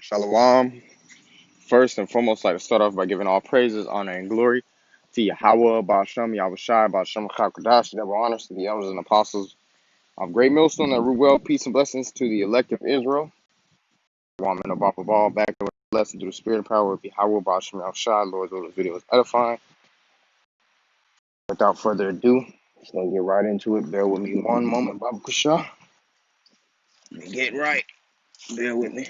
Shalom. First and foremost, I'd like to start off by giving all praises, honor, and glory to Yahweh, Ba'ashem, Yahushai, Ba'ashem, Chakadash, double honors to the elders and apostles of Great Millstone that rule well, peace and blessings to the elect of Israel. One minute off of all, back to a lesson through the spirit and power of Yahweh, Ba'ashem, Yahushai. Lord's will, this video is edifying. Without further ado, just gonna get right into it. Bear with me one moment, Baba Kusha. Let me get right. Bear with me.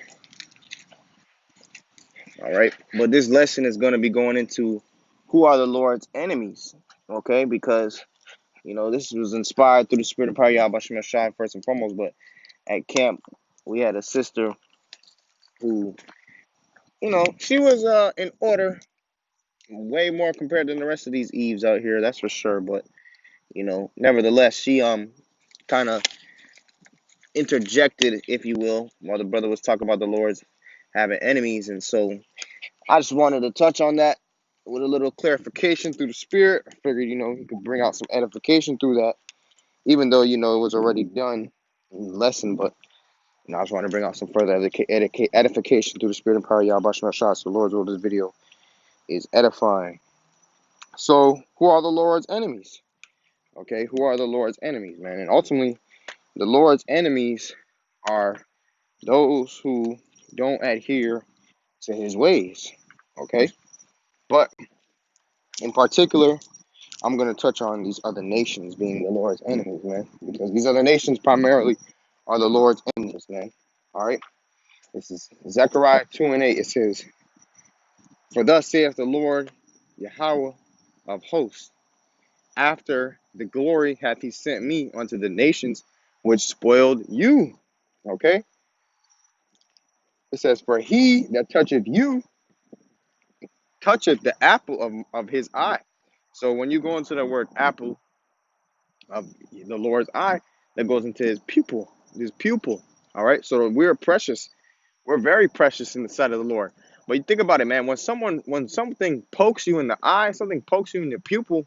All right. But this lesson is going to be going into who are the Lord's enemies. Okay. Because, this was inspired through the spirit of power, Yahweh Shem Shai, first and foremost. But at camp, we had a sister who, she was in order way more compared to the rest of these Eves out here. That's for sure. But, nevertheless, she kind of interjected, if you will, while the brother was talking about the Lord's having enemies. And so I just wanted to touch on that with a little clarification through the spirit. I figured, he could bring out some edification through that, even though, it was already done in the lesson. But, I just want to bring out some further edification through the spirit and power of Yahweh Shema Shah. So, Lord's will, this video is edifying. So, who are the Lord's enemies? Okay, who are the Lord's enemies, man? And ultimately, the Lord's enemies are those who don't adhere to his ways. Okay, but in particular, I'm going to touch on these other nations being the Lord's enemies, man. Because these other nations primarily are the Lord's enemies, man. All right? This is Zechariah 2:8. It says, "For thus saith the Lord Yahweh of hosts, after the glory hath he sent me unto the nations which spoiled you." Okay? It says, "For he that toucheth you toucheth the apple of his eye." So when you go into the word apple of the Lord's eye, that goes into his pupil. His pupil. All right. So we're precious. We're very precious in the sight of the Lord. But you think about it, man. When something pokes you in the eye, something pokes you in the pupil,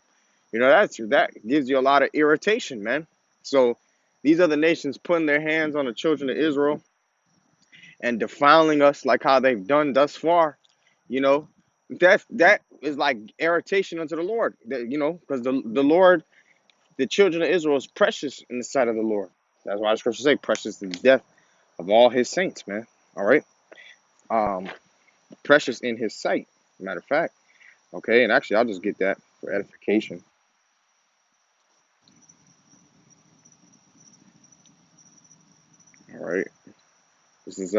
that gives you a lot of irritation, man. So these other nations putting their hands on the children of Israel and defiling us like how they've done thus far, you know, that is like irritation unto the Lord. Because the Lord, the children of Israel, is precious in the sight of the Lord. That's why the scriptures say, "Precious is the death of all his saints," man. All right. Precious in his sight, matter of fact. Okay, and actually I'll just get that for edification. All right. This is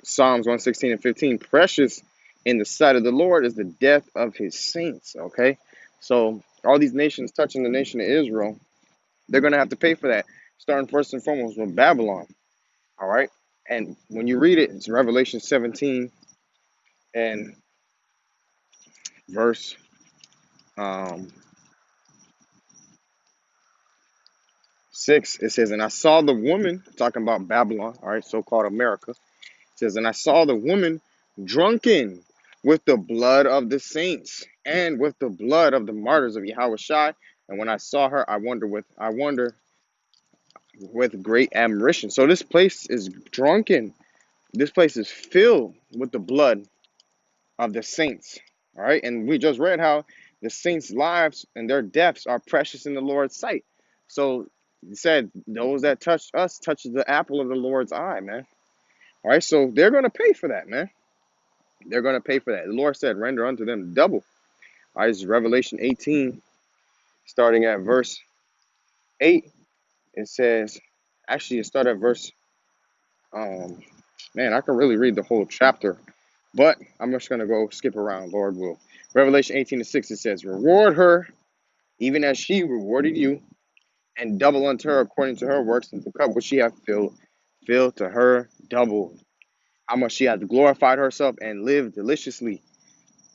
Psalms 116:15. "Precious in the sight of the Lord is the death of his saints." Okay. So all these nations touching the nation of Israel, they're gonna have to pay for that. Starting first and foremost with Babylon. All right. And when you read it, it's Revelation 17 and verse 6. It says, "And I saw the woman," talking about Babylon, all right, so-called America. It says, "And I saw the woman drunken with the blood of the saints and with the blood of the martyrs of Yahweh Shai. And when I saw her, I wonder with great admiration." So this place is drunken. This place is filled with the blood of the saints. All right. And we just read how the saints' lives and their deaths are precious in the Lord's sight. So he said, those that touch us touches the apple of the Lord's eye, man. All right. So they're going to pay for that, man. They're going to pay for that. The Lord said, "Render unto them double." All right. This is Revelation 18, starting at verse 8. It says, actually, it started at verse, man, I can really read the whole chapter, but I'm just going to go skip around, Lord will. Revelation 18:6, it says, "Reward her even as she rewarded you, and double unto her according to her works, and the cup which she hath filled to her double. How much she hath glorified herself and lived deliciously."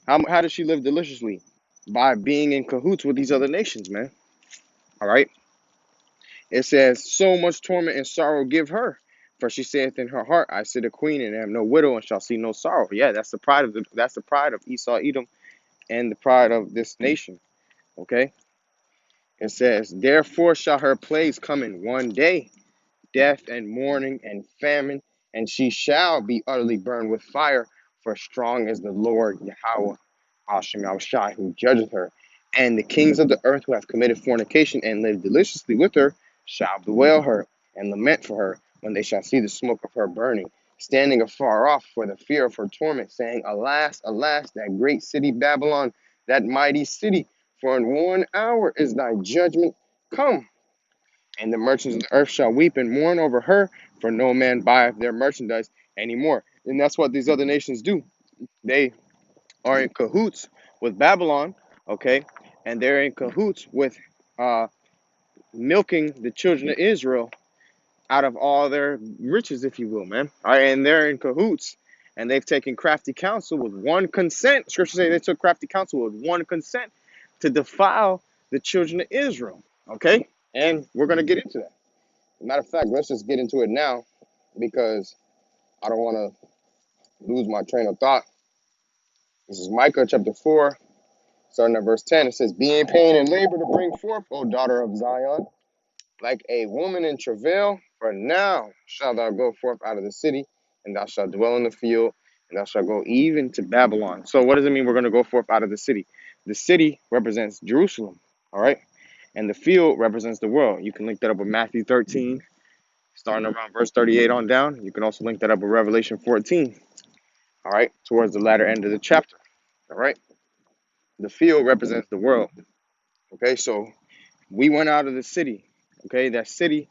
How does she live deliciously? By being in cahoots with these other nations, man. All right. It says, "So much torment and sorrow give her. For she saith in her heart, I sit a queen and am no widow and shall see no sorrow." Yeah, that's the pride of Esau, Edom, and the pride of this nation. Okay. It says, "Therefore shall her plagues come in one day, death and mourning and famine and she shall be utterly burned with fire, for strong is the Lord Yahweh, Hashem Yahushai, who judgeth her. And the kings of the earth who have committed fornication and lived deliciously with her shall bewail her and lament for her when they shall see the smoke of her burning, standing afar off for the fear of her torment, saying, Alas, alas, that great city Babylon, that mighty city, for in 1 hour is thy judgment come. And the merchants of the earth shall weep and mourn over her, for no man buyeth their merchandise anymore. And that's what these other nations do. They are in cahoots with Babylon, okay? And they're in cahoots with uh, milking the children of Israel out of all their riches, if you will, man. All right, and they're in cahoots, and they've taken crafty counsel with one consent. Scripture say they took crafty counsel with one consent to defile the children of Israel, okay? And we're going to get into that. Matter of fact, let's just get into it now because I don't want to lose my train of thought. This is Micah chapter 4, starting at verse 10. It says, Be in pain and labor to bring forth, O daughter of Zion, like a woman in travail, for now shalt thou go forth out of the city, and thou shalt dwell in the field, and thou shalt go even to Babylon. So what does it mean we're going to go forth out of the city? The city represents Jerusalem, all right? And the field represents the world. You can link that up with Matthew 13, starting around verse 38 on down. You can also link that up with Revelation 14, all right, towards the latter end of the chapter, all right? The field represents the world, okay? So we went out of the city, okay? That city,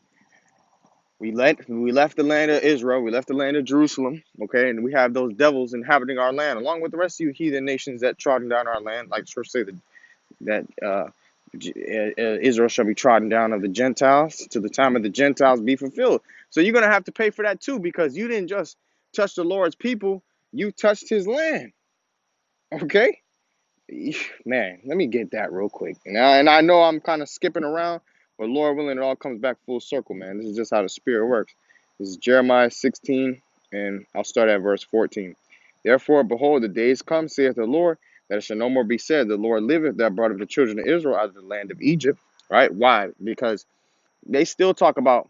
we left the land of Israel, we left the land of Jerusalem, okay? And we have those devils inhabiting our land, along with the rest of you heathen nations that trodden down our land, like Scripture say that Israel shall be trodden down of the Gentiles till the time of the Gentiles be fulfilled. So you're going to have to pay for that too, because you didn't just touch the Lord's people, you touched his land. Okay? Man, let me get that real quick. And I know I'm kind of skipping around, but Lord willing, it all comes back full circle, man. This is just how the Spirit works. This is Jeremiah 16, and I'll start at verse 14. Therefore, behold, the days come, saith the Lord, that it shall no more be said, the Lord liveth, that brought up the children of Israel out of the land of Egypt. Right? Why? Because they still talk about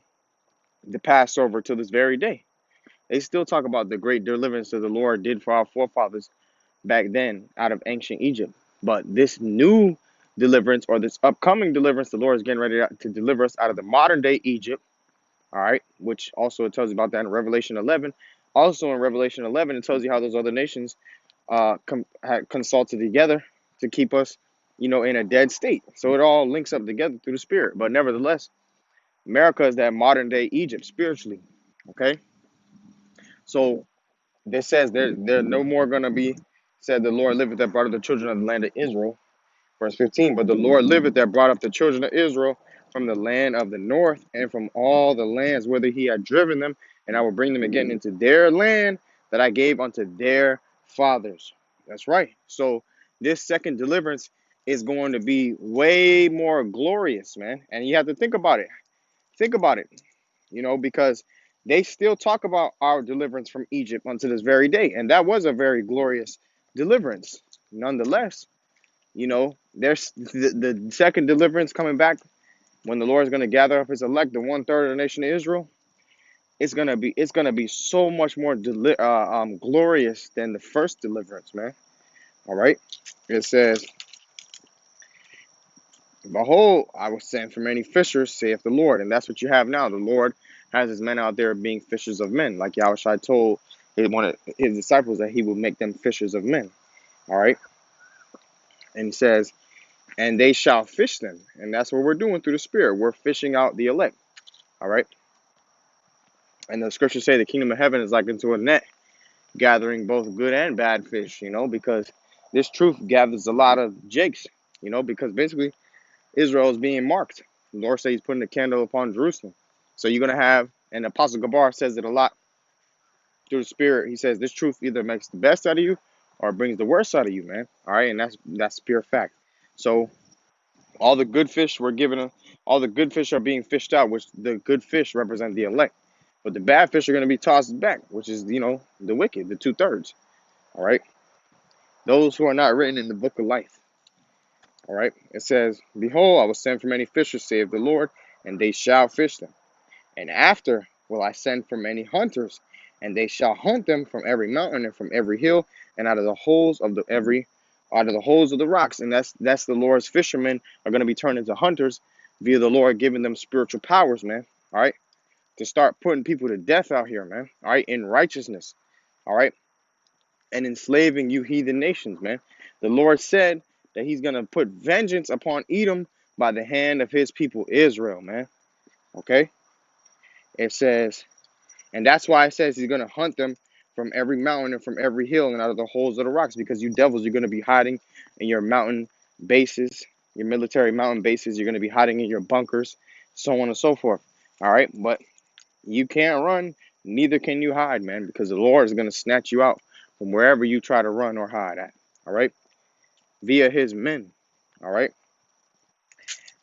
the Passover to this very day. They still talk about the great deliverance that the Lord did for our forefathers back then out of ancient Egypt. But this new deliverance, or this upcoming deliverance, the Lord is getting ready to deliver us out of the modern day Egypt. All right, which also it tells you about that in Revelation 11. Also in Revelation 11, it tells you how those other nations had consulted together to keep us, in a dead state. So it all links up together through the Spirit. But nevertheless, America is that modern day Egypt spiritually. Okay, so this says they're no more gonna be said the Lord liveth that brought up the children of the land of Israel. Verse 15, but the Lord liveth that brought up the children of Israel from the land of the north and from all the lands whither he had driven them, and I will bring them again into their land that I gave unto their fathers. That's right. So this second deliverance is going to be way more glorious, man. And you have to think about it. Think about it, because they still talk about our deliverance from Egypt unto this very day. And that was a very glorious deliverance. Nonetheless, there's the second deliverance coming back when the Lord is going to gather up his elect, the 1/3 of the nation of Israel. It's gonna be so much more glorious than the first deliverance, man. All right, it says, "Behold, I will send for many fishers, saith the Lord," and that's what you have now. The Lord has his men out there being fishers of men, like Yahushua told one of his disciples that he will make them fishers of men. All right, and he says, and they shall fish them. And that's what we're doing through the Spirit. We're fishing out the elect. All right. And the scriptures say the kingdom of heaven is like into a net, gathering both good and bad fish, because this truth gathers a lot of jakes, because basically Israel is being marked. The Lord says he's putting a candle upon Jerusalem. So you're going to have, and Apostle Gabar says it a lot through the Spirit. He says this truth either makes the best out of you or brings the worst out of you, man. All right. And that's pure fact. So all the good fish were given them. All the good fish are being fished out, which the good fish represent the elect. But the bad fish are going to be tossed back, which is, the wicked, the 2/3. All right. Those who are not written in the book of life. All right. It says, Behold, I will send for many fishers, saith the Lord, and they shall fish them. And after will I send for many hunters, and they shall hunt them from every mountain and from every hill, and out of the holes of the rocks. And that's the Lord's fishermen are going to be turned into hunters via the Lord giving them spiritual powers, man. All right, to start putting people to death out here, man. All right, in righteousness. All right, and enslaving you heathen nations, man. The Lord said that He's going to put vengeance upon Edom by the hand of His people Israel, man. Okay, it says. And that's why it says He's going to hunt them from every mountain and from every hill and out of the holes of the rocks, because you devils, you're going to be hiding in your mountain bases, your military mountain bases. You're going to be hiding in your bunkers, so on and so forth. All right. But you can't run, neither can you hide, man, because the Lord is going to snatch you out from wherever you try to run or hide at. All right. Via His men. All right.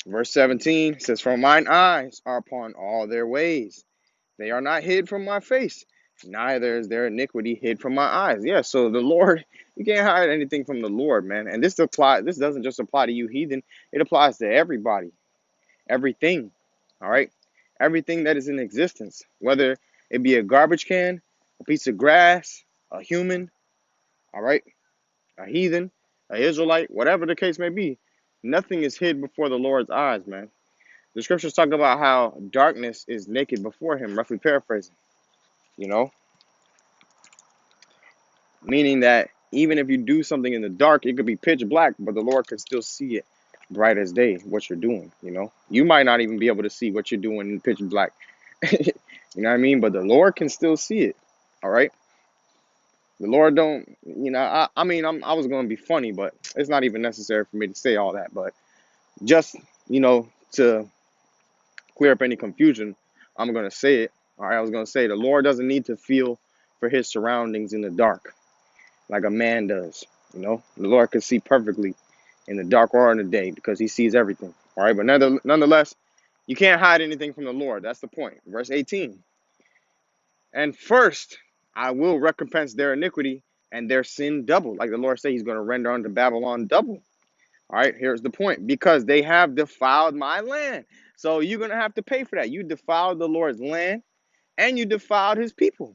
Verse 17 says, "For mine eyes are upon all their ways. They are not hid from my face, neither is their iniquity hid from my eyes." Yeah, so the Lord, you can't hide anything from the Lord, man. And this doesn't just apply to you heathen, it applies to everybody, everything. All right? Everything that is in existence, whether it be a garbage can, a piece of grass, a human, all right, a heathen, a Israelite, whatever the case may be, nothing is hid before the Lord's eyes, man. The scriptures talk about how darkness is naked before Him, roughly paraphrasing, you know? Meaning that even if you do something in the dark, it could be pitch black, but the Lord can still see it bright as day, what you're doing, you know? You might not even be able to see what you're doing in pitch black. You know what I mean? But the Lord can still see it. All right? The Lord don't, I mean, I was going to be funny, but it's not even necessary for me to say all that. But just, to clear up any confusion, I'm going to say it. All right? I was going to say the Lord doesn't need to feel for His surroundings in the dark like a man does. The Lord can see perfectly in the dark or in the day because He sees everything. All right, but nonetheless, you can't hide anything from the Lord. That's the point. Verse 18. "And first I will recompense their iniquity and their sin double." Like the Lord said, He's going to render unto Babylon double. All right, here's the point. "Because they have defiled my land." So you're going to have to pay for that. You defiled the Lord's land and you defiled His people.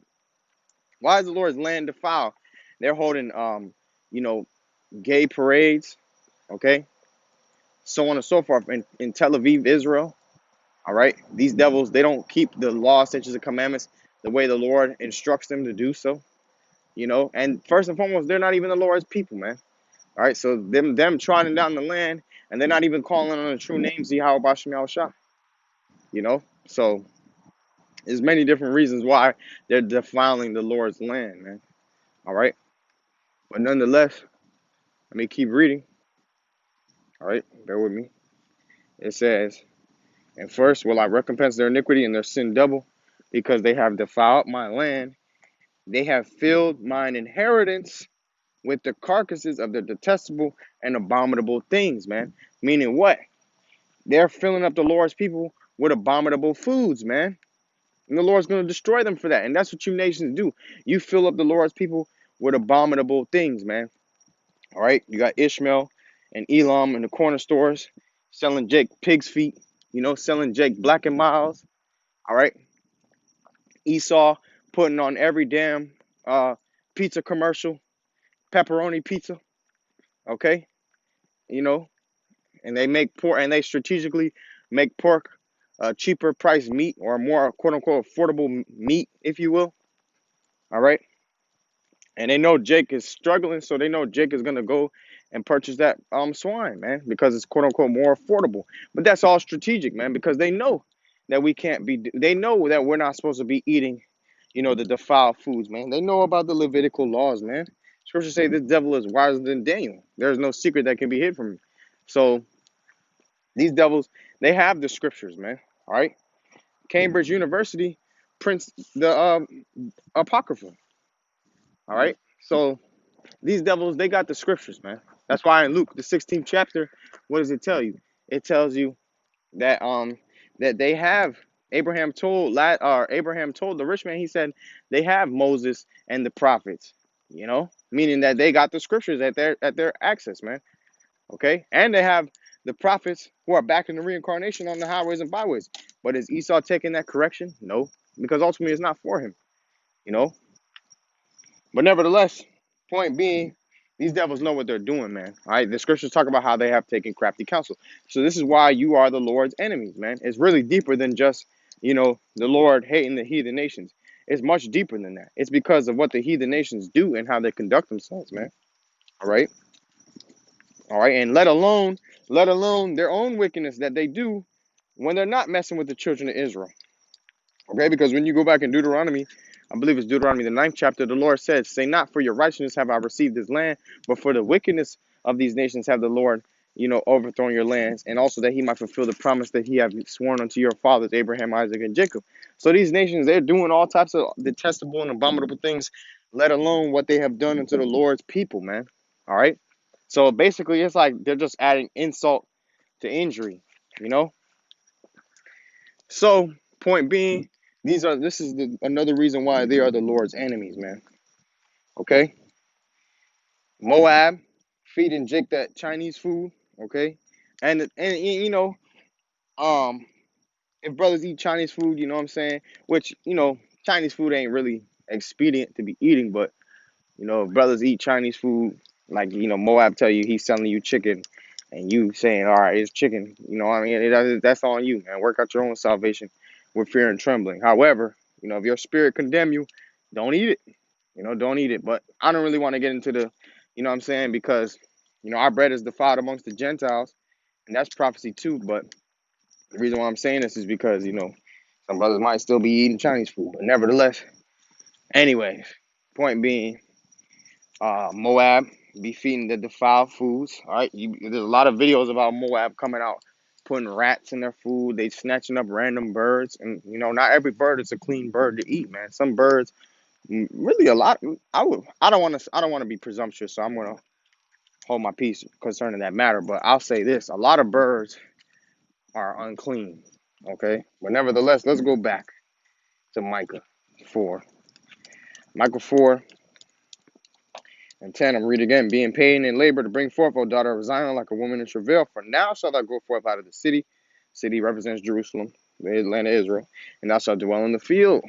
Why is the Lord's land defiled? They're holding, gay parades, okay, so on and so forth in Tel Aviv, Israel. All right, these devils, they don't keep the law, statutes, and commandments the way the Lord instructs them to do so. And first and foremost, they're not even the Lord's people, man. All right, so them trotting down the land, and they're not even calling on the true name, Yahweh Bashem Yahushua. So there's many different reasons why they're defiling the Lord's land, man. All right, but nonetheless, let me keep reading. All right, bear with me. It says, "And first will I recompense their iniquity and their sin double, because they have defiled my land. They have filled mine inheritance with the carcasses of their detestable and abominable things," man. Meaning what? They're filling up the Lord's people with abominable foods, man. And the Lord's going to destroy them for that. And that's what you nations do. You fill up the Lord's people with abominable things, man. All right? You got Ishmael and Elam in the corner stores selling Jake pig's feet, selling Jake Black and Miles. All right? Esau putting on every damn pizza commercial, pepperoni pizza, okay? You know, and they strategically make pork cheaper price meat, or more quote unquote affordable meat, if you will. All right. And they know Jake is struggling, so they know Jake is gonna go and purchase that swine, man, because it's quote unquote more affordable. But that's all strategic, man, because they know that we can't be. They know that we're not supposed to be eating, the defiled foods, man. They know about the Levitical laws, man. Scriptures say this devil is wiser than Daniel. There's no secret that can be hid from him. So these devils, they have the scriptures, man. All right. Cambridge University prints the Apocrypha. All right. So these devils, they got the scriptures, man. That's why in Luke, the 16th chapter, what does it tell you? It tells you that that they have Abraham told the rich man, he said they have Moses and the prophets, meaning that they got the scriptures at their access, man. Okay, and they have the prophets who are back in the reincarnation on the highways and byways. But is Esau taking that correction? No, because ultimately it's not for him. you know. But nevertheless, point being, these devils know what they're doing, man. All right, the scriptures talk about how they have taken crafty counsel. So this is why you are the Lord's enemies, man. It's really deeper than just, the Lord hating the heathen nations. It's much deeper than that. It's because of what the heathen nations do and how they conduct themselves, man. All right, all right, and let alone their own wickedness that they do when they're not messing with the children of Israel. Okay, because when you go back in Deuteronomy, I believe it's Deuteronomy, the ninth chapter, the Lord said, say not for your righteousness have I received this land, but for the wickedness of these nations have the Lord, overthrown your lands, and also that he might fulfill the promise that he have sworn unto your fathers, Abraham, Isaac, and Jacob. So these nations, they're doing all types of detestable and abominable things, let alone what they have done unto the Lord's people, man. All right. So basically, it's like they're just adding insult to injury, you know? So, point being, this is another reason why they are the Lord's enemies, man. Okay, Moab feeding Jake that Chinese food. Okay, and um, if brothers eat Chinese food, you know what I'm saying. Which Chinese food ain't really expedient to be eating, but if brothers eat Chinese food, like Moab tell you he's selling you chicken, and you saying, all right, it's chicken. What I mean, that's on you, man. Work out your own salvation with fear and trembling. However, if your spirit condemn you, don't eat it. Don't eat it. But I don't really want to get into the, what I'm saying, because our bread is defiled amongst the Gentiles, and that's prophecy too. But the reason why I'm saying this is because some brothers might still be eating Chinese food, but nevertheless, anyways, point being. Moab be feeding the defiled foods. All right, there's a lot of videos about Moab coming out, putting rats in their food. They snatching up random birds, and not every bird is a clean bird to eat, man. Some birds, really a lot. I don't want to be presumptuous, so I'm gonna hold my peace concerning that matter. But I'll say this: a lot of birds are unclean. Okay, but nevertheless, let's go back to Micah 4. Micah 4 and 10, I'm reading again. Being pain and labor to bring forth, O daughter of Zion, like a woman in travail. For now shalt thou go forth out of the city. City represents Jerusalem, the land of Israel. And thou shalt dwell in the field,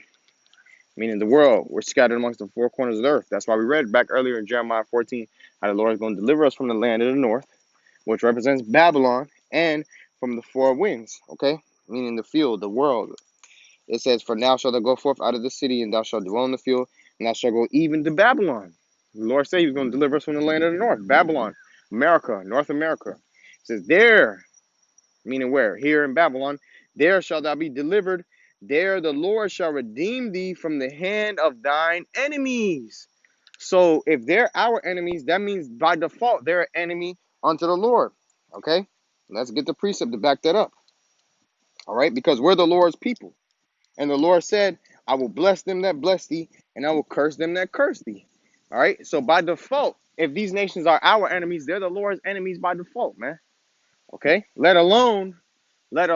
meaning the world. We're scattered amongst the four corners of the earth. That's why we read back earlier in Jeremiah 14, how the Lord is going to deliver us from the land of the north, which represents Babylon, and from the four winds, okay? Meaning the field, the world. It says, for now shalt thou go forth out of the city, and thou shalt dwell in the field, and thou shalt go even to Babylon. The Lord said he was going to deliver us from the land of the north, Babylon, America, North America. It says, there, meaning where? Here in Babylon, there shalt thou be delivered. There the Lord shall redeem thee from the hand of thine enemies. So if they're our enemies, that means by default they're an enemy unto the Lord. Okay? Let's get the precept to back that up. All right? Because we're the Lord's people. And the Lord said, I will bless them that bless thee, and I will curse them that curse thee. All right. So by default, if these nations are our enemies, they're the Lord's enemies by default, man. Okay. Let alone that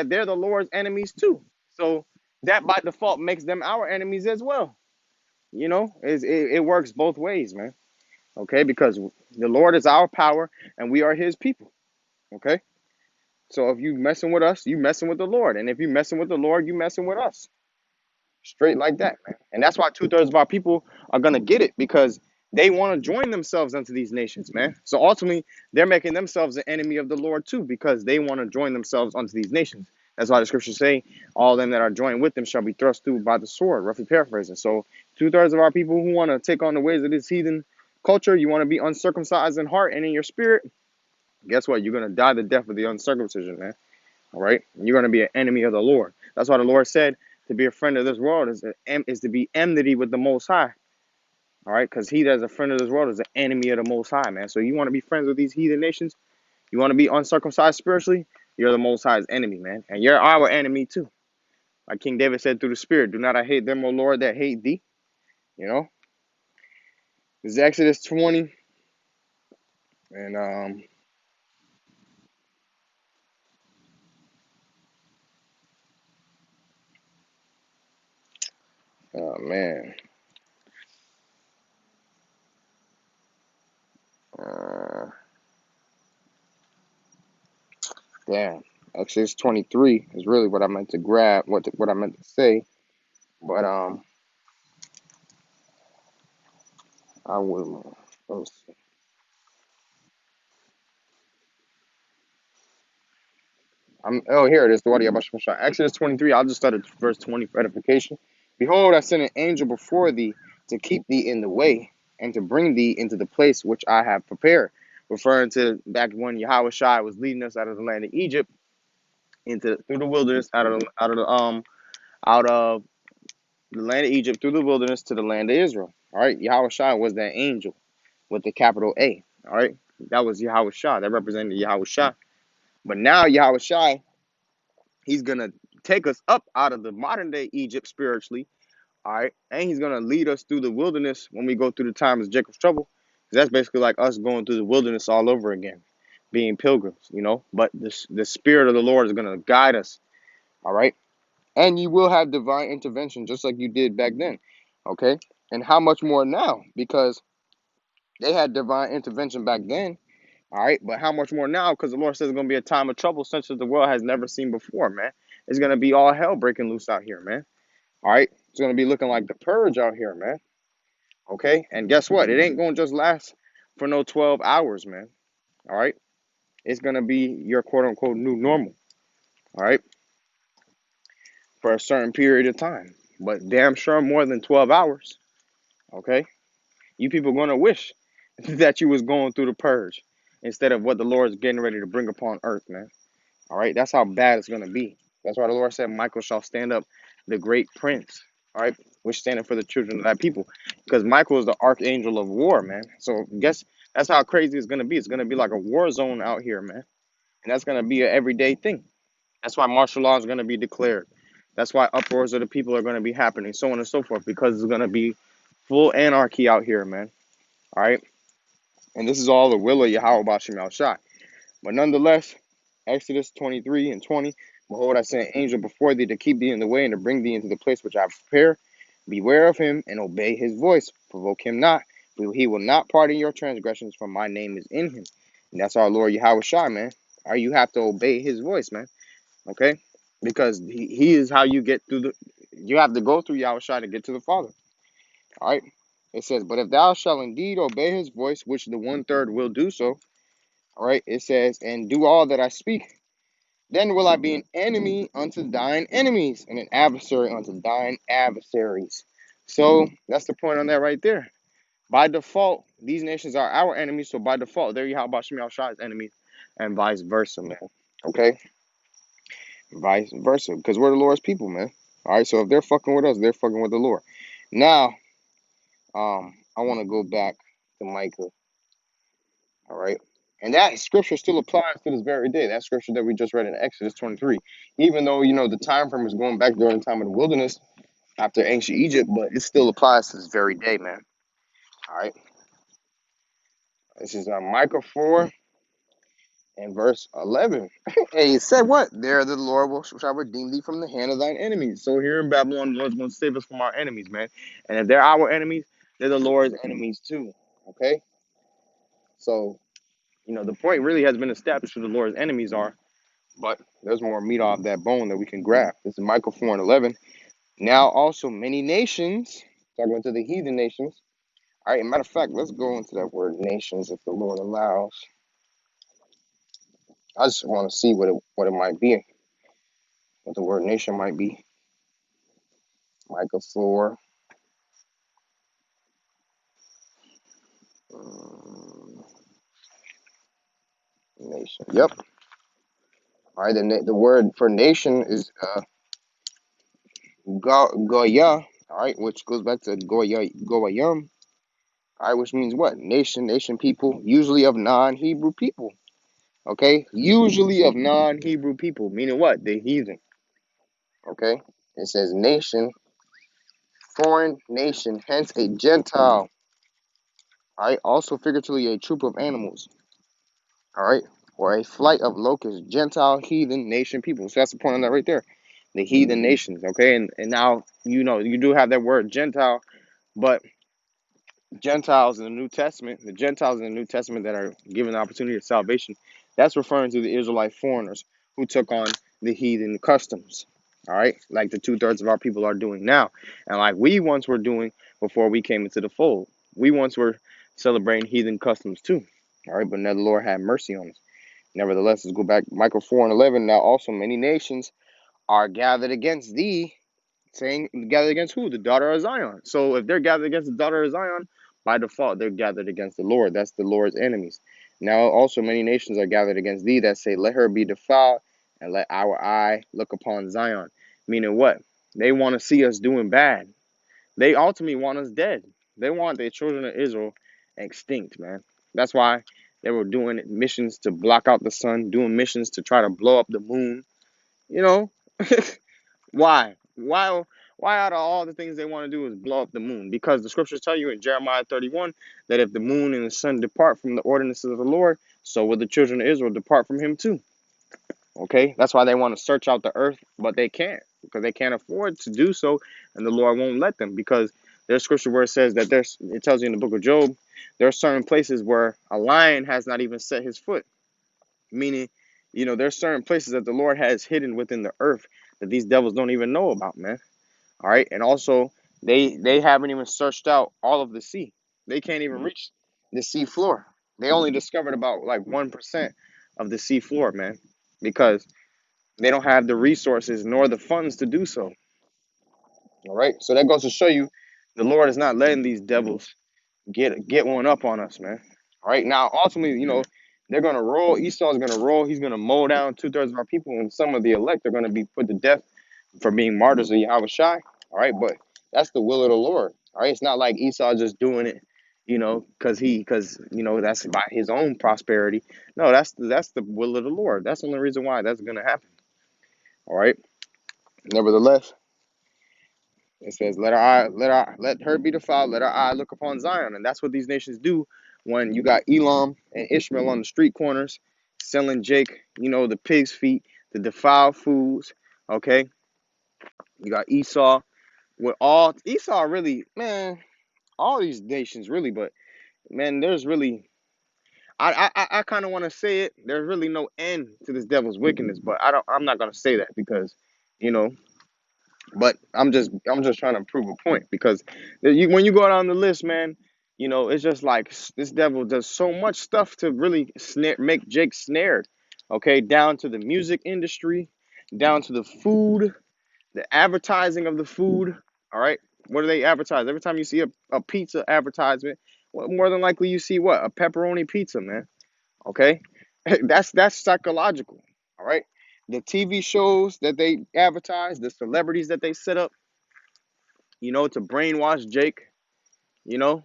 they're the Lord's enemies too. So that by default makes them our enemies as well. It works both ways, man. Okay. Because the Lord is our power and we are his people. Okay. So if you messing with us, you messing with the Lord. And if you messing with the Lord, you messing with us. Straight like that, man. And that's why two-thirds of our people are gonna get it because they want to join themselves unto these nations, man. So ultimately, they're making themselves an enemy of the Lord too, because they want to join themselves unto these nations. That's why the scriptures say, all them that are joined with them shall be thrust through by the sword, roughly paraphrasing. So two-thirds of our people who want to take on the ways of this heathen culture, you want to be uncircumcised in heart and in your spirit, guess what? You're gonna die the death of the uncircumcision, man. All right, you're going to be an enemy of the Lord. That's why the Lord said to be a friend of this world is to be enmity with the Most High. All right, because he that's a friend of this world is an enemy of the Most High, man. So you want to be friends with these heathen nations? You want to be uncircumcised spiritually? You're the Most High's enemy, man, and you're our enemy too. Like King David said through the Spirit, "Do not I hate them, O Lord, that hate thee." You know, this is Exodus 20, and oh man, uh, damn. Exodus 23 is really what I meant to grab, what I meant to say. But I will. Let's see. Here it is. The Wadi Abashah. Exodus 23. I'll just start at verse 20 for edification. Behold, I send an angel before thee to keep thee in the way and to bring thee into the place which I have prepared. Referring to back when Yahweh Shai was leading us out of the land of Egypt into through the wilderness, out of the land of Egypt through the wilderness to the land of Israel. All right, Yahweh Shai was that angel with the capital A. All right, that was Yahweh Shai. That represented Yahweh Shai. But now Yahweh Shai, he's gonna take us up out of the modern day Egypt spiritually. All right, and he's gonna lead us through the wilderness when we go through the times of Jacob's trouble. That's basically like us going through the wilderness all over again, being pilgrims, you know. But the spirit of the Lord is gonna guide us. All right. And you will have divine intervention just like you did back then. Okay? And how much more now? Because they had divine intervention back then. All right. But how much more now? Because the Lord says it's going to be a time of trouble such as the world has never seen before, man. It's going to be all hell breaking loose out here, man. All right. It's going to be looking like the purge out here, man. Okay. And guess what? It ain't going to just last for no 12 hours, man. All right. It's going to be your quote unquote new normal. All right. For a certain period of time. But damn sure more than 12 hours. Okay. You people are gonna wish that you was going through the purge instead of what the Lord is getting ready to bring upon earth, man. All right, that's how bad it's gonna be. That's why the Lord said, "Michael shall stand up, the great prince." All right, which standing for the children of that people, because Michael is the archangel of war, man. So guess that's how crazy it's gonna be. It's gonna be like a war zone out here, man, and that's gonna be an everyday thing. That's why martial law is gonna be declared. That's why uproars of the people are gonna be happening, so on and so forth, because it's gonna be full anarchy out here, man. All right. And this is all the will of Yahweh Bashim Al Shai. But nonetheless, Exodus 23 and 20, behold, I send an angel before thee to keep thee in the way and to bring thee into the place which I have prepared. Beware of him and obey his voice. Provoke him not, for he will not pardon your transgressions, for my name is in him. And that's our Lord Yahweh Shai, man. All right, you have to obey his voice, man. Okay? Because he is how you get through you have to go through Yahweh Shai to get to the Father. All right? It says, but if thou shalt indeed obey his voice, which the 1/3 will do so, all right, it says, and do all that I speak, then will I be an enemy unto thine enemies and an adversary unto thine adversaries. So that's the point on that right there. By default, these nations are our enemies. So by default, there you have Bashim Shai's enemies and vice versa, man. Okay? Vice versa. Because we're the Lord's people, man. All right, so if they're fucking with us, they're fucking with the Lord. Now, I want to go back to Micah. All right. And that scripture still applies to this very day. That scripture that we just read in Exodus 23. Even though, the time frame is going back during the time of the wilderness after ancient Egypt, but it still applies to this very day, man. All right. This is Micah 4 and verse 11. Hey, it said what? There the Lord shall redeem thee from the hand of thine enemies. So here in Babylon, the Lord's going to save us from our enemies, man. And if they're our enemies, they're the Lord's enemies too. Okay? So, the point really has been established who the Lord's enemies are. But there's more meat off that bone that we can grab. This is Micah 4 and 11. Now also many nations, talking to the heathen nations. All right, matter of fact, let's go into that word nations if the Lord allows. I just want to see what it might be, what the word nation might be. Micah 4. Nation. Yep. All right, the word for nation is Goya, all right, which goes back to Goyim, all right, which means what? Nation people, usually of non-Hebrew people. Okay, usually of non-Hebrew people, meaning what? The heathen. Okay, it says nation, foreign nation, hence a Gentile. All right, also figuratively a troop of animals. All right, or a flight of locusts, Gentile, heathen, nation, people. So that's the point on that right there. The heathen nations. Okay, and now you do have that word Gentile, but Gentiles in the New Testament, the Gentiles in the New Testament that are given the opportunity of salvation, that's referring to the Israelite foreigners who took on the heathen customs. All right, like the 2/3 of our people are doing now, and like we once were doing before we came into the fold. We once were celebrating heathen customs too. All right, but now the Lord had mercy on us. Nevertheless, let's go back. Micah 4 and 11. Now also many nations are gathered against thee, saying, gathered against who? The daughter of Zion. So if they're gathered against the daughter of Zion, by default, they're gathered against the Lord. That's the Lord's enemies. Now also many nations are gathered against thee that say, let her be defiled, and let our eye look upon Zion. Meaning what? They want to see us doing bad. They ultimately want us dead. They want the children of Israel extinct, man. That's why they were doing missions to block out the sun, doing missions to try to blow up the moon. You know, why? Why out of all the things they want to do is blow up the moon? Because the scriptures tell you in Jeremiah 31 that if the moon and the sun depart from the ordinances of the Lord, so will the children of Israel depart from him too. Okay, that's why they want to search out the earth, but they can't because they can't afford to do so, and the Lord won't let them because there's scripture where it says that it tells you in the book of Job, there are certain places where a lion has not even set his foot, meaning, there's certain places that the Lord has hidden within the earth that these devils don't even know about, man. All right, and also they haven't even searched out all of the sea. They can't even reach the sea floor. They only discovered about like 1% of the sea floor, man, because they don't have the resources nor the funds to do so. All right. So that goes to show you the Lord is not letting these devils get one up on us, man. All right. Now, ultimately, they're gonna roll. Esau's gonna roll. He's gonna mow down 2/3 of our people, and some of the elect are gonna be put to death for being martyrs of Yahweh Shai. All right, but that's the will of the Lord. All right. It's not like Esau just doing it, because that's by his own prosperity. No, that's the will of the Lord. That's the only reason why that's gonna happen. All right. Nevertheless, it says, let her be defiled, let our eye look upon Zion. And that's what these nations do when you got Elam and Ishmael on the street corners selling Jake, the pig's feet, the defiled foods. Okay. You got Esau with all Esau really, man, all these nations really, but man, there's really I kind of want to say it. There's really no end to this devil's wickedness, but I'm not gonna say that because, you know, but I'm just trying to prove a point because when you go down the list, man, it's just like this devil does so much stuff to really make Jake snared. Okay, down to the music industry, down to the food, the advertising of the food. All right, what do they advertise? Every time you see a pizza advertisement, well, more than likely you see what? A pepperoni pizza, man. Okay, that's psychological. All right, the TV shows that they advertise, the celebrities that they set up, to brainwash Jake. You know,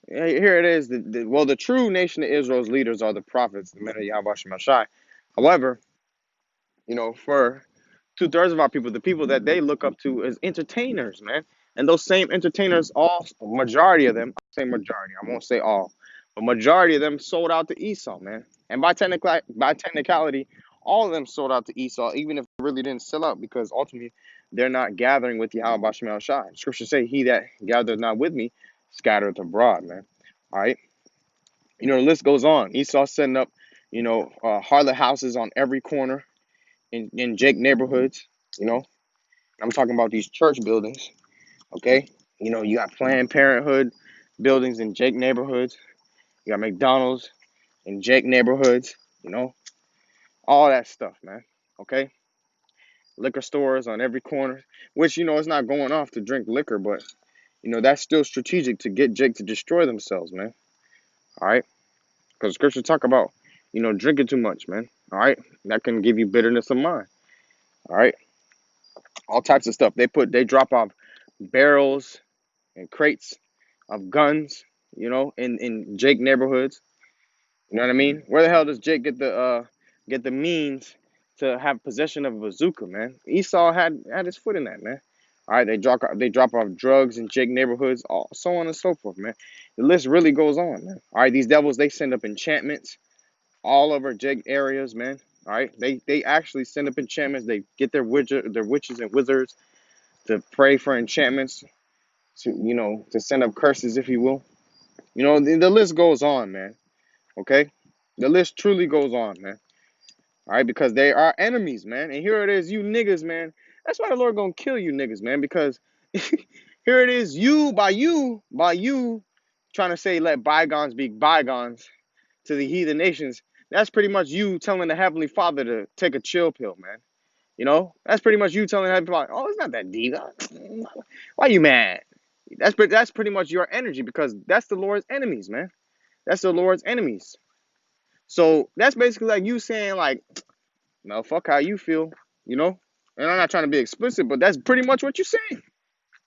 here it is. The true nation of Israel's leaders are the prophets, the men of Yahweh Shai. However, for 2/3 of our people, the people that they look up to is entertainers, man. And those same entertainers, all majority of them, I say majority, I won't say all, but majority of them sold out to Esau, man. And by technicality, all of them sold out to Esau, even if they really didn't sell out, because ultimately they're not gathering with Yahweh Shemel Shai. Scripture say, "He that gathereth not with me, scattereth abroad," man. All right, the list goes on. Esau setting up, harlot houses on every corner in Jake neighborhoods. You know, I'm talking about these church buildings, okay? You got Planned Parenthood buildings in Jake neighborhoods. You got McDonald's in Jake neighborhoods, all that stuff, man, okay? Liquor stores on every corner, which, it's not going off to drink liquor, but, that's still strategic to get Jake to destroy themselves, man, all right? Because scripture talk about, drinking too much, man, all right? That can give you bitterness of mind, all right? All types of stuff. They drop off barrels and crates of guns, in Jake neighborhoods. You know what I mean? Where the hell does Jake get the means to have possession of a bazooka, man? Esau had his foot in that, man. All right, they drop off drugs in Jake neighborhoods, so on and so forth, man. The list really goes on, man. All right, these devils they send up enchantments all over Jake areas, man. All right, they actually send up enchantments. They get their witches and wizards to pray for enchantments to send up curses, if you will. The list goes on, man. Okay? The list truly goes on, man. All right, because they are enemies, man. And here it is, you niggas, man. That's why the Lord gonna kill you niggas, man. Because here it is, by you trying to say let bygones be bygones to the heathen nations, that's pretty much you telling the Heavenly Father to take a chill pill, man. You know, that's pretty much you telling the Heavenly Father, oh, it's not that deep. Why you mad? That's pretty much your energy because that's the Lord's enemies, man. That's the Lord's enemies. So that's basically like you saying like, no, fuck how you feel, you know. And I'm not trying to be explicit, but that's pretty much what you're saying.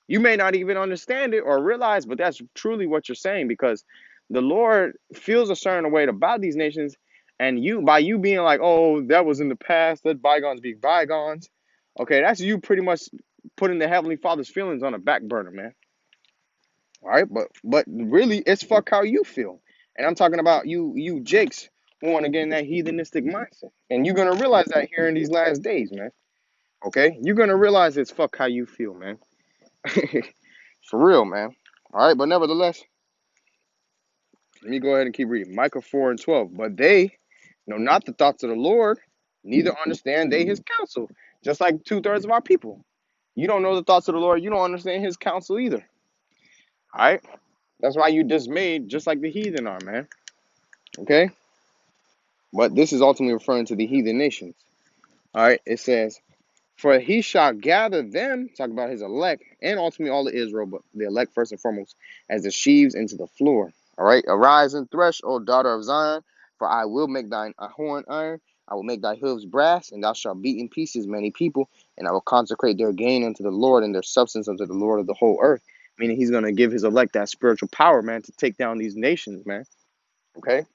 You may not even understand it or realize, but that's truly what you're saying because the Lord feels a certain way about these nations, and you by you being like, oh, that was in the past, let bygones be bygones. Okay, that's you pretty much putting the Heavenly Father's feelings on a back burner, man. All right, but really, it's fuck how you feel, and I'm talking about you Jakes who want to get in that heathenistic mindset, and you're gonna realize that here in these last days, man. Okay, you're gonna realize it's fuck how you feel, man. For real, man. All right, but nevertheless, let me go ahead and keep reading. Micah 4 and 12. But they know not the thoughts of the Lord, neither understand they his counsel. Just like 2/3 of our people. You don't know the thoughts of the Lord, you don't understand his counsel either. All right? That's why you dismayed, just like the heathen are, man. Okay? But this is ultimately referring to the heathen nations. All right? It says, for he shall gather them, talk about his elect, and ultimately all of Israel, but the elect first and foremost, as the sheaves into the floor. All right, arise and thresh, O daughter of Zion, for I will make thine horn iron, I will make thy hooves brass, and thou shalt beat in pieces many people, and I will consecrate their gain unto the Lord and their substance unto the Lord of the whole earth. Meaning he's going to give his elect that spiritual power, man, to take down these nations, man. Okay?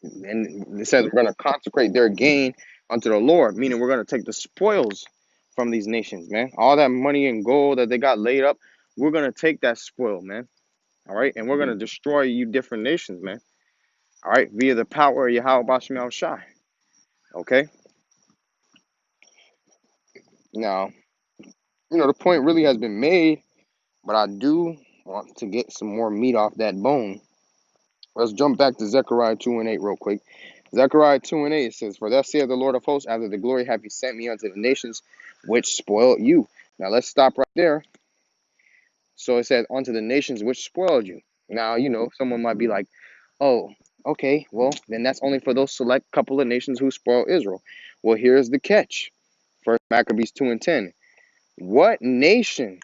And it says we're going to consecrate their gain unto the Lord, meaning we're going to take the spoils from these nations, man. All that money and gold that they got laid up, we're going to take that spoil, man. All right, and we're going to destroy you different nations, man. All right, via the power of Yahweh Bashim Shai. Okay, now, the point really has been made, but I do want to get some more meat off that bone. Let's jump back to Zechariah 2 and 8 real quick. Zechariah 2 and 8 it says, for thus saith the Lord of hosts, after the glory have you sent me unto the nations which spoiled you. Now let's stop right there. So it says, unto the nations which spoiled you. Now, someone might be like, oh, okay, well, then that's only for those select couple of nations who spoil Israel. Well, here's the catch. First Maccabees 2 and 10. What nation,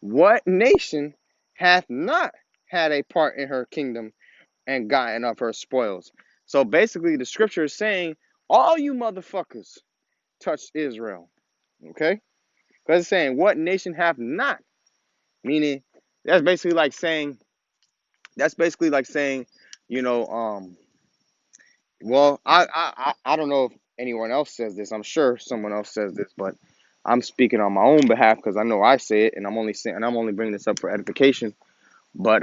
what nation hath not had a part in her kingdom and gotten of her spoils? So basically, the scripture is saying, all you motherfuckers touched Israel. Okay? Because it's saying, what nation hath not? Meaning, that's basically like saying, you know, well, I don't know if anyone else says this. I'm sure someone else says this, but I'm speaking on my own behalf because I know I say it, and I'm only bringing this up for edification. But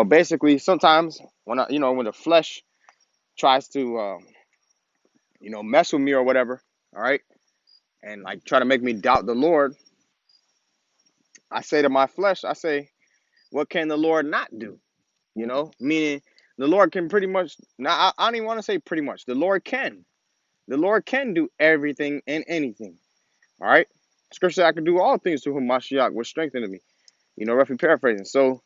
basically, sometimes when when the flesh tries to mess with me or whatever, all right, and like try to make me doubt the Lord, I say to my flesh, I say, what can the Lord not do? Meaning the Lord can pretty much. Now I don't even want to say pretty much. The Lord can. The Lord can do everything and anything. All right. Scripture said I can do all things to whom Mashiach was strengthening me. Roughly paraphrasing. So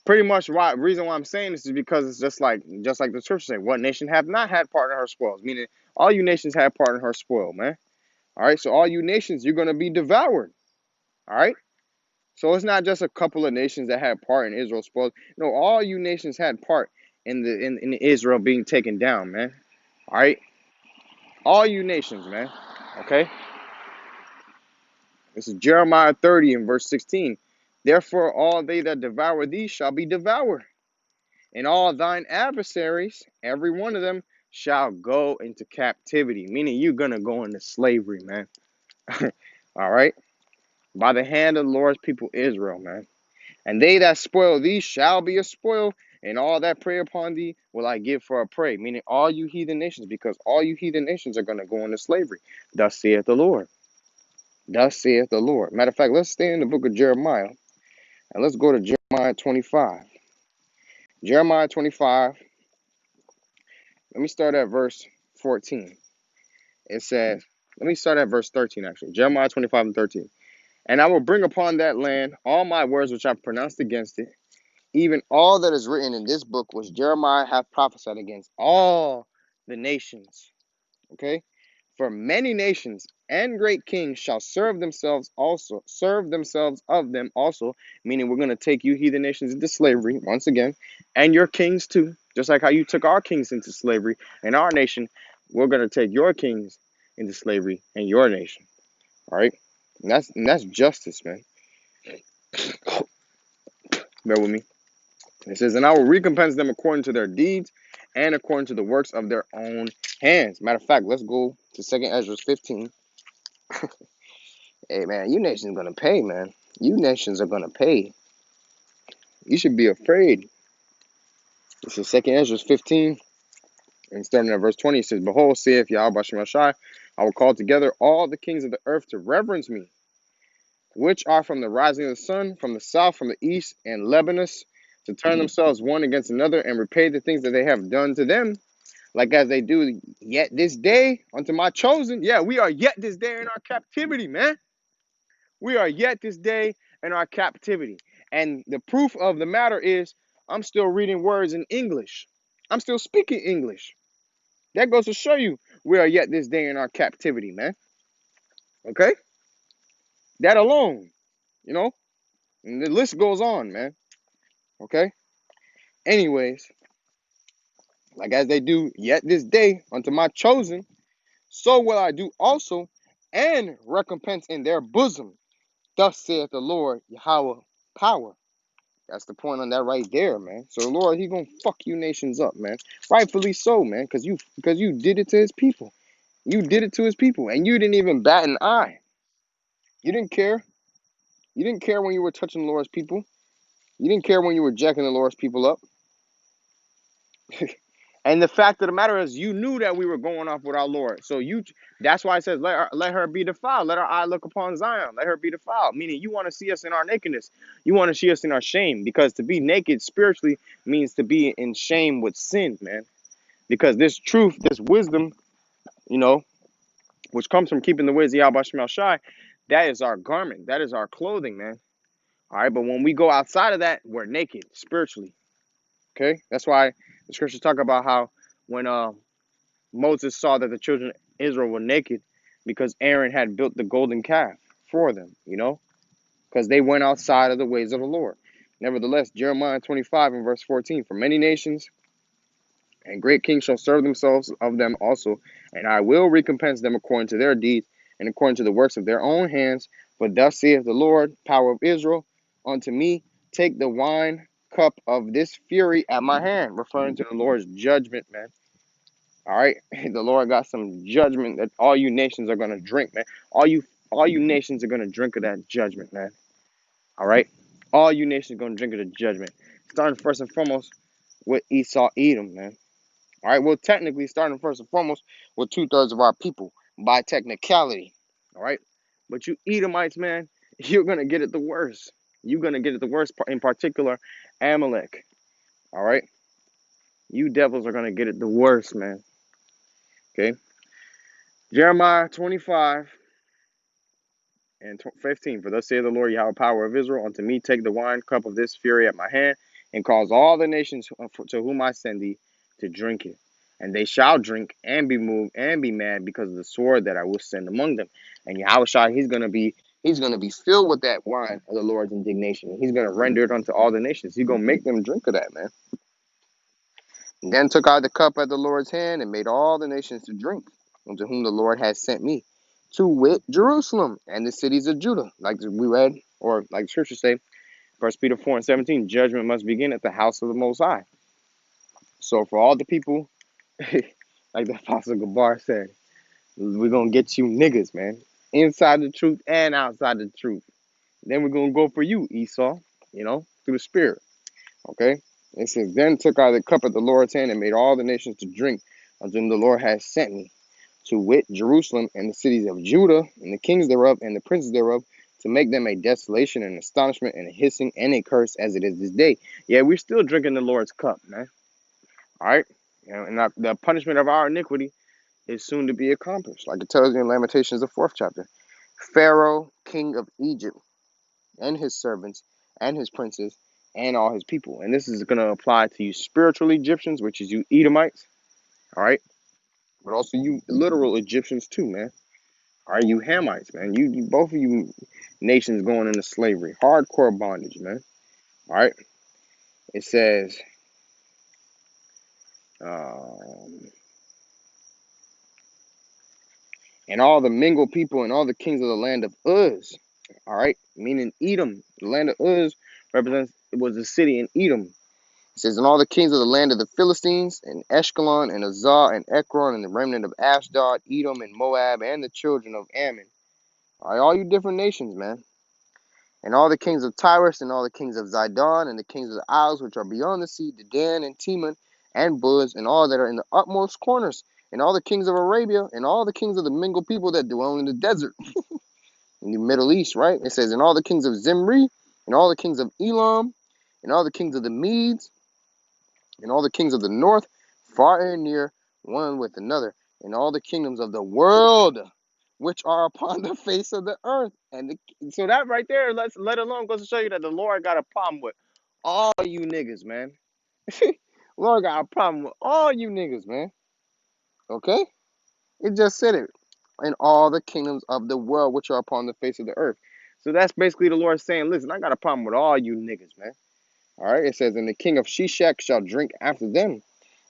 pretty much reason why I'm saying this is because it's just like the scripture say, what nation have not had part in her spoils? Meaning all you nations have part in her spoil, man. All right. So all you nations, you're gonna be devoured. All right. So it's not just a couple of nations that had part in Israel's spoils. No, all you nations had part in Israel being taken down, man. All right. All you nations, man. Okay. This is Jeremiah 30 and verse 16. Therefore, all they that devour thee shall be devoured, and all thine adversaries, every one of them, shall go into captivity. Meaning you're going to go into slavery, man. All right? By the hand of the Lord's people Israel, man. And they that spoil thee shall be a spoil, and all that prey upon thee will I give for a prey. Meaning all you heathen nations, because all you heathen nations are going to go into slavery. Thus saith the Lord. Thus saith the Lord. Matter of fact, let's stay in the book of Jeremiah. And let's go to Jeremiah 25. Jeremiah 25. Let me start at verse 14. It says, let me start at verse 13 actually. Jeremiah 25 and 13. And I will bring upon that land all my words which I pronounced against it, Even all that is written in this book which Jeremiah hath prophesied against all the nations. Okay? For many nations and great kings shall serve themselves of them also, meaning we're going to take you heathen nations into slavery once again, and your kings too. Just like how you took our kings into slavery and our nation, we're going to take your kings into slavery and your nation. All right? And that's justice, man. Bear with me. It says, and I will recompense them according to their deeds and according to the works of their own hands. Matter of fact, let's go to 2nd Ezra 15. Hey, man, you nations gonna pay, man. You nations are gonna pay. You should be afraid. This is 2nd Ezra 15, and starting at verse 20, it says, behold, saith Yahweh Shem Shai, I will call together all the kings of the earth to reverence me, which are from the rising of the sun, from the south, from the east, and Lebanon, to turn themselves one against another and repay the things that they have done to them, like as they do yet this day unto my chosen. Yeah, we are yet this day in our captivity, man. We are yet this day in our captivity. And the proof of the matter is I'm still reading words in English. I'm still speaking English. That goes to show you we are yet this day in our captivity, man. Okay? That alone, you know? And the list goes on, man. Okay? Anyways, like as they do yet this day unto my chosen, so will I do also, and recompense in their bosom. Thus saith the Lord Yahweh power. That's the point on that right there, man. So the Lord, he gonna fuck you nations up, man. Rightfully so, man, because you did it to his people. You did it to his people, and you didn't even bat an eye. You didn't care. You didn't care when you were touching the Lord's people. You didn't care when you were jacking the Lord's people up. And the fact of the matter is, you knew that we were going off with our Lord. So that's why it says, let her be defiled. Let our eye look upon Zion. Let her be defiled. Meaning you want to see us in our nakedness. You want to see us in our shame. Because to be naked spiritually means to be in shame with sin, man. Because this truth, this wisdom, you know, which comes from keeping the ways of Yahweh Shemel Shai, that is our garment. That is our clothing, man. All right. But when we go outside of that, we're naked spiritually. Okay. That's why the scriptures talk about how when Moses saw that the children of Israel were naked because Aaron had built the golden calf for them, you know, because they went outside of the ways of the Lord. Nevertheless, Jeremiah 25 and verse 14, for many nations and great kings shall serve themselves of them also, and I will recompense them according to their deeds and according to the works of their own hands. But thus saith the Lord, power of Israel, unto me, take the wine cup of this fury at my hand, referring to the Lord's judgment, man. All right, the Lord got some judgment that all you nations are gonna drink, man. All you nations are gonna drink of that judgment, man. All right, all you nations are gonna drink of the judgment. Starting first and foremost with Esau, Edom, man. All right, well, technically, starting first and foremost with 2/3 of our people by technicality. All right, but you Edomites, man, you're gonna get it the worst. You're gonna get it the worst. In particular, Amalek. All right, you devils are gonna get it the worst, man. Okay. Jeremiah 25 and 15. For thus saith the Lord Yahweh, power of Israel, unto me take the wine cup of this fury at my hand, and cause all the nations to whom I send thee to drink it. And they shall drink and be moved and be mad because of the sword that I will send among them. And Yahushua, he's gonna be filled with that wine of the Lord's indignation. He's gonna render it unto all the nations. He's gonna make them drink of that, man. And then took I the cup at the Lord's hand and made all the nations to drink, unto whom the Lord has sent me, to wit, Jerusalem and the cities of Judah. Like we read, or like the scriptures say, 1 Peter 4 and 17, judgment must begin at the house of the Most High. So for all the people, like the Apostle Gabar said, we're going to get you niggas, man. Inside the truth and outside the truth. Then we're going to go for you, Esau, you know, through the Spirit. Okay? It says, then took I the cup at the Lord's hand and made all the nations to drink unto whom the Lord has sent me, to wit, Jerusalem and the cities of Judah and the kings thereof and the princes thereof, to make them a desolation and astonishment and a hissing and a curse as it is this day. Yeah, we're still drinking the Lord's cup, man. All right? You know, and the punishment of our iniquity is soon to be accomplished. Like it tells you in Lamentations, the 4th chapter. Pharaoh, king of Egypt, and his servants and his princes and all his people. And this is going to apply to you spiritual Egyptians, which is you Edomites, all right? But also you literal Egyptians too, man. All right, you Hamites, man. You both of you nations going into slavery, hardcore bondage, man. All right. It says, um, and all the mingled people and all the kings of the land of Uz. All right, meaning Edom. The land of Uz represents it was a city in Edom. It says, and all the kings of the land of the Philistines, and Ashkelon, and Azar, and Ekron, and the remnant of Ashdod, Edom, and Moab, and the children of Ammon. All right, all you different nations, man. And all the kings of Tyrus, and all the kings of Zidon, and the kings of the isles which are beyond the sea, Dedan, and Teman, and Buz, and all that are in the utmost corners, and all the kings of Arabia, and all the kings of the mingled people that dwell in the desert, in the Middle East, right? It says, and all the kings of Zimri, and all the kings of Elam, and all the kings of the Medes, and all the kings of the north, far and near, one with another, and all the kingdoms of the world which are upon the face of the earth. And so that right there, let alone goes to show you that the Lord got a problem with all you niggas, man. Lord got a problem with all you niggas, man. Okay? It just said it. And all the kingdoms of the world which are upon the face of the earth. So that's basically the Lord saying, listen, I got a problem with all you niggas, man. All right? It says, and the king of Shishak shall drink after them.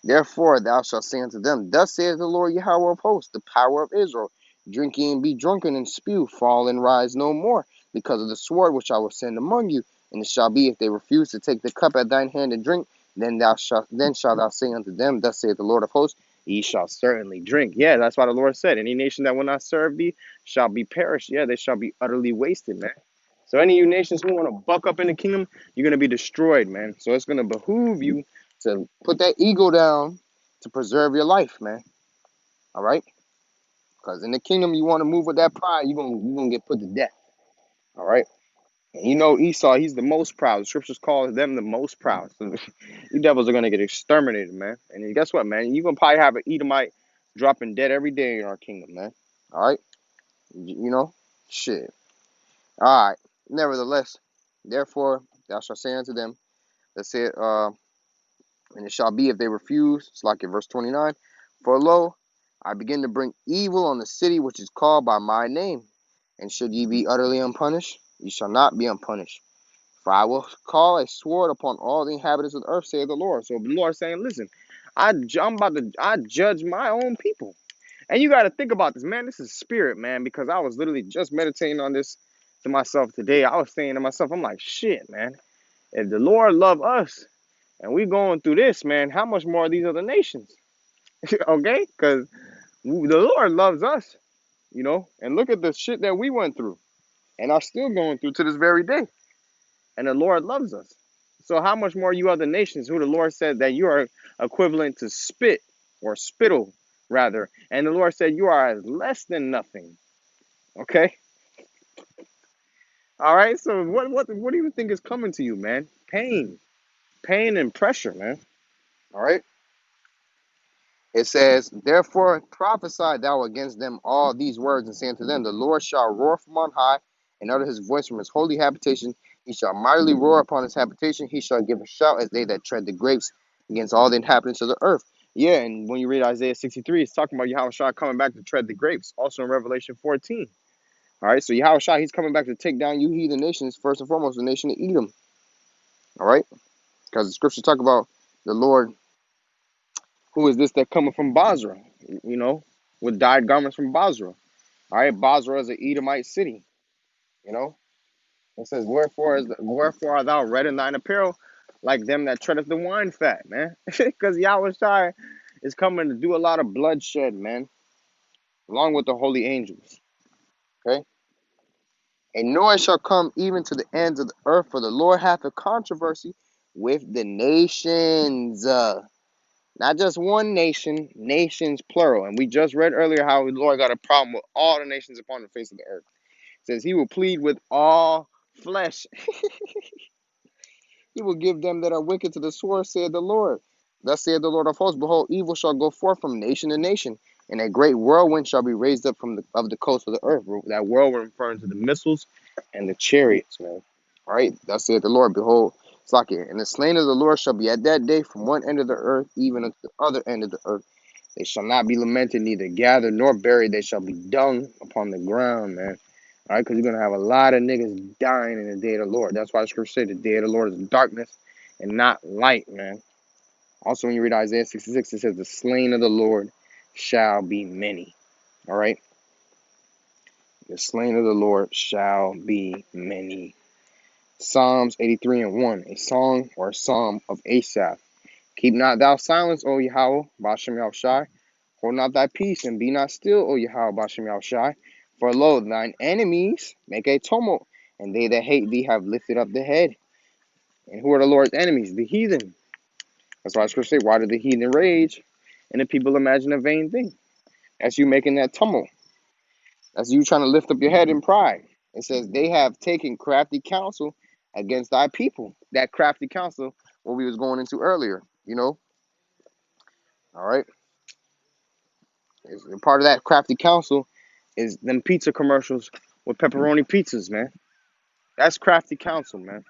Therefore thou shalt say unto them, thus saith the Lord Yahweh of hosts, the power of Israel, drink ye and be drunken and spew, fall and rise no more, because of the sword which I will send among you. And it shall be, if they refuse to take the cup at thine hand and drink, then shalt thou say unto them, thus saith the Lord of hosts, ye shall certainly drink. Yeah, that's why the Lord said, any nation that will not serve thee shall be perished. Yeah, they shall be utterly wasted, man. So any of you nations who want to buck up in the kingdom, you're going to be destroyed, man. So it's going to behoove you to put that ego down to preserve your life, man. All right? Because in the kingdom, you want to move with that pride, you're gonna get put to death. All right? And you know Esau, he's the most proud. The scriptures call them the most proud. So you devils are gonna get exterminated, man. And guess what, man? You're gonna probably have an Edomite dropping dead every day in our kingdom, man. All right? You know? Shit. All right. Nevertheless, therefore, thou shalt say unto them, let's say and it shall be if they refuse, it's like in verse 29, for lo, I begin to bring evil on the city which is called by my name. And should ye be utterly unpunished, ye shall not be unpunished. For I will call a sword upon all the inhabitants of the earth, saith the Lord. So the Lord is saying, listen, I judge my own people. And you got to think about this, man. This is spirit, man, because I was literally just meditating on this to myself today. I was saying to myself, I'm like, shit, man. If the Lord love us, and we going through this, man, how much more are these other nations? Okay? Because the Lord loves us, you know? And look at the shit that we went through and are still going through to this very day. And the Lord loves us. So how much more you other nations who the Lord said that you are equivalent to spit or spittle, rather. And the Lord said you are as less than nothing. Okay? All right? So what do you think is coming to you, man? Pain. Pain and pressure, man. All right? It says, therefore prophesy thou against them all these words, and say unto them, the Lord shall roar from on high, and utter his voice from his holy habitation. He shall mightily roar upon his habitation. He shall give a shout as they that tread the grapes against all the inhabitants of the earth. Yeah, and when you read Isaiah 63, it's talking about Yahushua coming back to tread the grapes. Also in Revelation 14. All right, so Yahushua, he's coming back to take down you heathen nations, first and foremost, the nation of Edom. All right, because the scriptures talk about the Lord. Who is this that cometh from Basra? You know, with dyed garments from Basra. All right, Basra is an Edomite city. You know, it says, wherefore art thou red in thine apparel, like them that treadeth the wine fat, man? Because Yahweh Shai is coming to do a lot of bloodshed, man, along with the holy angels. Okay, a noise shall come even to the ends of the earth, for the Lord hath a controversy with the nations. Not just one nation, nations plural. And we just read earlier how the Lord got a problem with all the nations upon the face of the earth. It says he will plead with all flesh. He will give them that are wicked to the sword, saith the Lord. Thus saith the Lord of hosts, behold, evil shall go forth from nation to nation, and a great whirlwind shall be raised up from the coast of the earth. That whirlwind referring to the missiles and the chariots, man. All right, thus saith the Lord, behold, Slakia. And the slain of the Lord shall be at that day from one end of the earth even unto the other end of the earth. They shall not be lamented, neither gathered nor buried. They shall be dung upon the ground, man. All right, because you're going to have a lot of niggas dying in the day of the Lord. That's why the scripture said the day of the Lord is darkness and not light, man. Also, when you read Isaiah 66, it says the slain of the Lord shall be many. All right, the slain of the Lord shall be many. Psalms 83 and 1, a song or a psalm of Asaph. Keep not thou silence, O Yahweh, Bashem Yahushai. Hold not thy peace, and be not still, O Yahweh, Bashem Yahushai. For lo, thine enemies make a tumult, and they that hate thee have lifted up the head. And who are the Lord's enemies? The heathen. That's why Scripture say, why do the heathen rage? And the people imagine a vain thing. That's you making that tumult. That's you trying to lift up your head in pride. It says, they have taken crafty counsel against thy people. That crafty counsel, what we was going into earlier, you know? All right? Part of that crafty counsel is them pizza commercials with pepperoni pizzas, man. That's crafty counsel, man.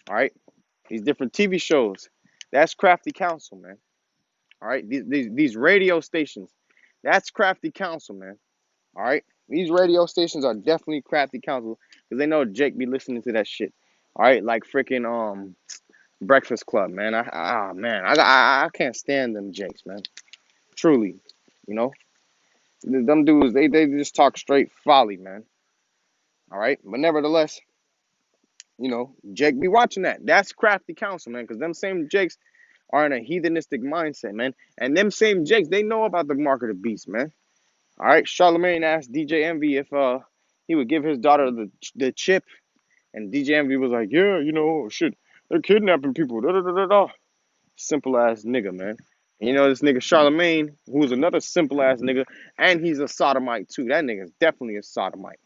All right? These different TV shows. That's crafty counsel, man. All right? These radio stations. That's crafty counsel, man. All right? These radio stations are definitely crafty counsel because they know Jake be listening to that shit. All right? Like freaking Breakfast Club, man. I can't stand them Jakes, man. Truly. You know? Them dudes, they just talk straight folly, man. All right? But nevertheless, you know, Jake be watching that. That's crafty counsel, man, because them same Jakes are in a heathenistic mindset, man. And them same Jakes, they know about the mark of the beast, man. All right? Charlemagne asked DJ Envy if he would give his daughter the chip, and DJ Envy was like, yeah, you know, shit, they're kidnapping people. Da, da, da, da, da. Simple ass nigga, man. And you know this nigga Charlemagne, who's another simple ass nigga, and he's a sodomite too. That nigga's definitely a sodomite.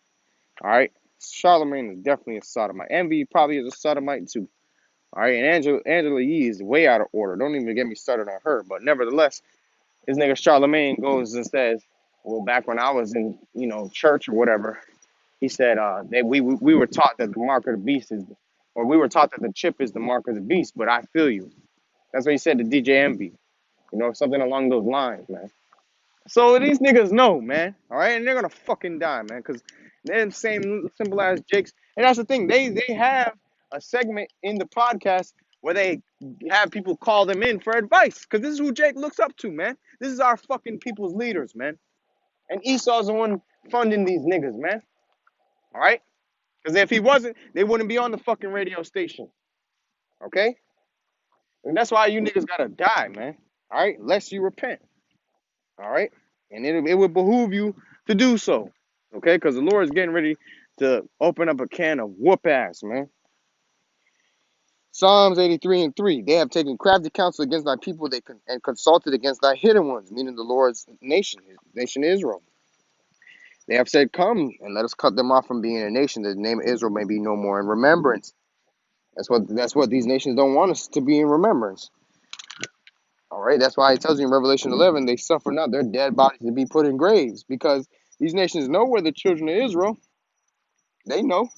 All right, Charlemagne is definitely a sodomite. Envy probably is a sodomite too. All right, and Angela Yee is way out of order. Don't even get me started on her. But nevertheless, this nigga Charlemagne goes and says, well, back when I was in, you know, church or whatever, he said that we were taught that the mark of the beast is, or we were taught that the chip is the mark of the beast. But I feel you. That's what he said to DJ Envy. You know, something along those lines, man. So these niggas know, man. All right, and they're gonna fucking die, man, because they're the same simple as Jakes. And that's the thing. They have a segment in the podcast where they have people call them in for advice, because this is who Jake looks up to, man. This is our fucking people's leaders, man. And Esau's the one funding these niggas, man. All right, because if he wasn't, they wouldn't be on the fucking radio station. Okay, and that's why you niggas gotta die, man. All right, lest you repent. All right, and it would behoove you to do so, okay? Because the Lord is getting ready to open up a can of whoop ass, man. Psalms 83 and 3. They have taken crafty counsel against thy people, and consulted against thy hidden ones, meaning the Lord's nation, his nation Israel. They have said, come and let us cut them off from being a nation, that the name of Israel may be no more in remembrance. That's what these nations don't want us to be in remembrance. All right, that's why it tells you in Revelation 11, they suffer not their dead bodies to be put in graves, because these nations know where the children of Israel. They know.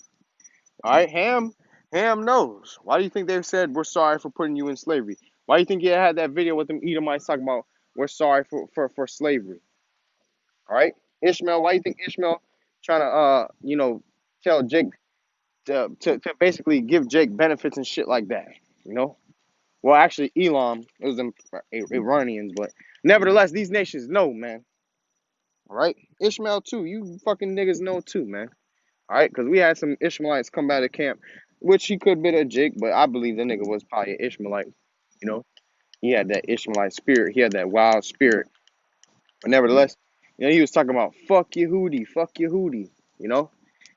All right, Ham knows. Why do you think they said we're sorry for putting you in slavery? Why do you think you had that video with them Edomites talking about we're sorry for slavery? All right, Ishmael. Why do you think Ishmael trying to tell Jake to basically give Jake benefits and shit like that? You know. Well, actually, Elam, it was them Iranians, but nevertheless, these nations know, man. All right, Ishmael too. You fucking niggas know too, man. All right, because we had some Ishmaelites come by the camp, which he could have been a Jake, but I believe the nigga was probably an Ishmaelite. You know, he had that Ishmaelite spirit. He had that wild spirit. But nevertheless, you know, he was talking about fuck Yehudi, fuck Yehudi. You know,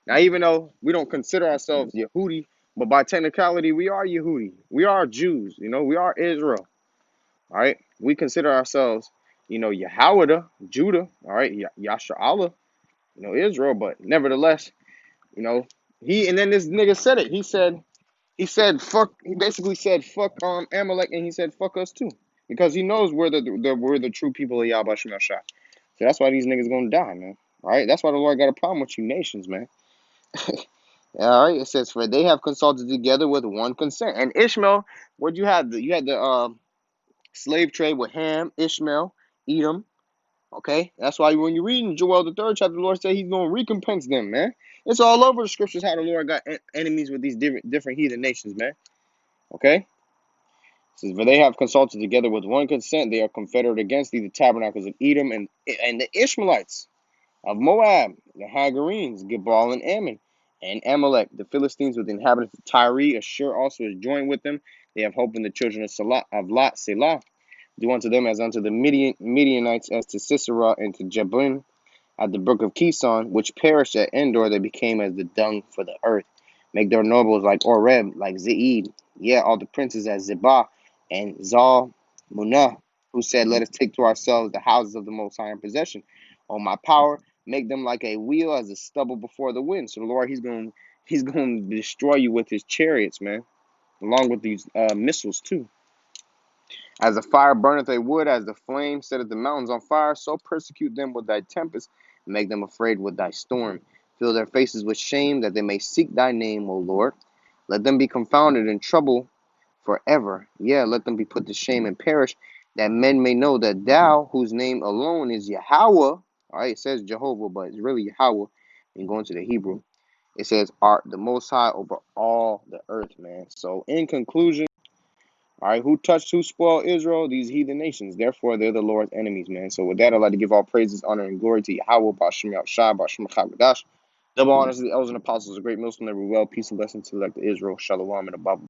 now even though we don't consider ourselves Yehudi, but by technicality we are Yehudi. We are Jews. You know, we are Israel. All right, we consider ourselves, you know, Yahweh, Judah. All right, Yasha Allah, you know, Israel. But nevertheless, you know, and then this nigga said it. He said fuck. He basically said fuck Amalek, and he said fuck us too, because he knows we're the true people of Yahweh Shem Yahshua. So that's why these niggas gonna die, man. All right, that's why the Lord got a problem with you nations, man. All right, it says, for they have consulted together with one consent. And Ishmael, what you had? You had the slave trade with Ham, Ishmael, Edom. Okay, that's why when you read in Joel the third chapter, the Lord said He's going to recompense them, man. It's all over the scriptures how the Lord got enemies with these different heathen nations, man. Okay, it says, for they have consulted together with one consent, they are confederate against thee, the tabernacles of Edom and the Ishmaelites of Moab, the Hagarenes, Gebal and Ammon, and Amalek, the Philistines with the inhabitants of Tyre. Ashur also is joined with them. They have hope in the children of Lot, Selah. Do unto them as unto the Midianites, as to Sisera and to Jabin at the brook of Kison, which perished at Endor. They became as the dung for the earth. Make their nobles like Oreb, like Zeid. Yeah, all the princes as Zebah and Zalmunna, who said, let us take to ourselves the houses of the Most High in possession. On my power, make them like a wheel as a stubble before the wind. So the Lord, He's going to destroy you with His chariots, man, along with these missiles too. As the fire burneth a wood, as the flame setteth the mountains on fire, so persecute them with thy tempest, and make them afraid with thy storm. Fill their faces with shame, that they may seek thy name, O Lord. Let them be confounded in trouble forever. Yeah, let them be put to shame and perish, that men may know that thou, whose name alone is Yahweh, all right, it says Jehovah, but it's really Yahweh, and going to the Hebrew, it says, art the most high over all the earth, man. So, in conclusion, all right, who spoiled Israel? These heathen nations. Therefore, they're the Lord's enemies, man. So with that, I'd like to give all praises, honor, and glory to Yahweh, Bashem Shai, Bashem Chagadash. Double honors to the elders and apostles, a great millstone, every well, peace and blessings to elect Israel, Shalom, and above.